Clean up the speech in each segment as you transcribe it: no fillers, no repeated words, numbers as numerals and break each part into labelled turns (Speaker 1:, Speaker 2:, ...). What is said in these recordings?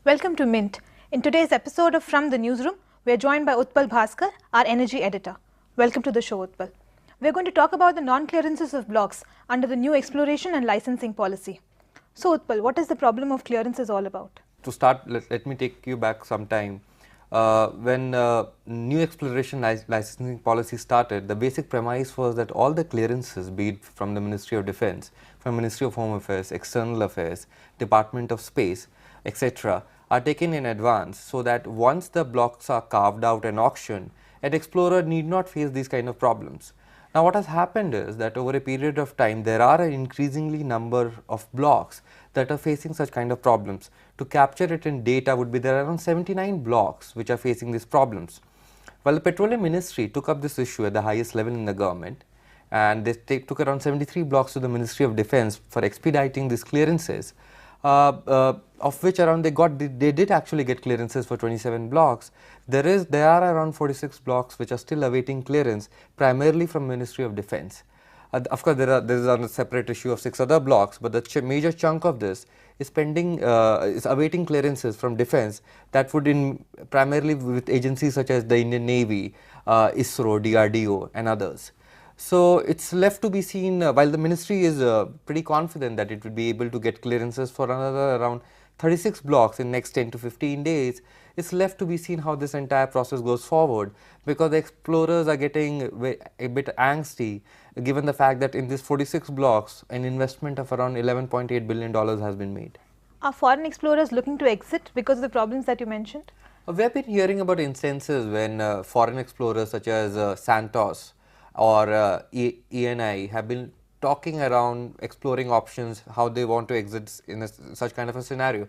Speaker 1: Welcome to Mint. In today's episode of From the Newsroom, we are joined by Utpal Bhaskar, our energy editor. Welcome to the show, Utpal. We are going to talk about the non-clearances of blocks under the new exploration and licensing policy. So, Utpal, what is the problem of clearances all about?
Speaker 2: To start, let me take you back some time. When new exploration licensing policy started, the basic premise was that all the clearances, be it from the Ministry of Defense, from Ministry of Home Affairs, External Affairs, Department of Space, etc., are taken in advance, so that once the blocks are carved out and auctioned, an explorer need not face these kind of problems. Now, what has happened is that over a period of time, there are an increasingly number of blocks that are facing such kind of problems. To capture it in data would be there are around 79 blocks which are facing these problems. Well, the Petroleum Ministry took up this issue at the highest level in the government, and they took around 73 blocks to the Ministry of Defense for expediting these clearances. Of which around they did actually get clearances for 27 blocks. There are around 46 blocks which are still awaiting clearance, primarily from Ministry of Defense. Of course, there is a separate issue of 6 other blocks, but the major chunk of this is pending, is awaiting clearances from Defense. That would primarily with agencies such as the Indian Navy, ISRO, DRDO, and others. So it's left to be seen, while the ministry is pretty confident that it will be able to get clearances for another around 36 blocks in next 10 to 15 days, it's left to be seen how this entire process goes forward, because the explorers are getting a bit angsty given the fact that in these 46 blocks an investment of around $11.8 billion has been made.
Speaker 1: Are foreign explorers looking to exit because of the problems that you mentioned?
Speaker 2: We have been hearing about instances when foreign explorers such as Santos or ENI have been talking around exploring options, how they want to exit in such kind of a scenario.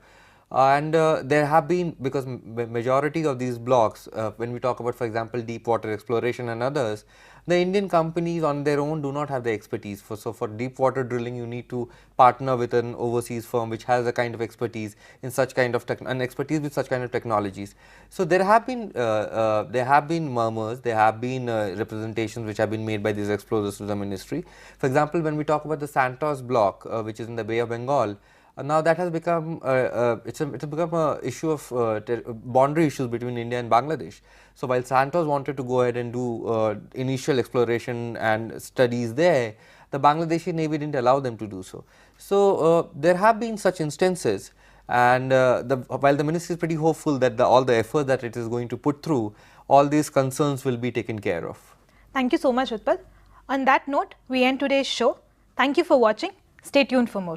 Speaker 2: And there have been, because majority of these blocks, when we talk about, for example, deep water exploration and others, the Indian companies on their own do not have the expertise. So for deep water drilling, you need to partner with an overseas firm which has a kind of expertise in such kind of expertise with such kind of technologies. So there have been murmurs, there have been representations which have been made by these explorers to the ministry. For example, when we talk about the Santos block, which is in the Bay of Bengal, now that has become it's become a issue of boundary issues between India and Bangladesh. So while Santos wanted to go ahead and do initial exploration and studies there, the Bangladeshi Navy didn't allow them to do so. So there have been such instances, and while the ministry is pretty hopeful that all the effort that it is going to put through, all these concerns will be taken care of.
Speaker 1: Thank you so much, Utpal. On that note, we end today's show. Thank you for watching. Stay tuned for more.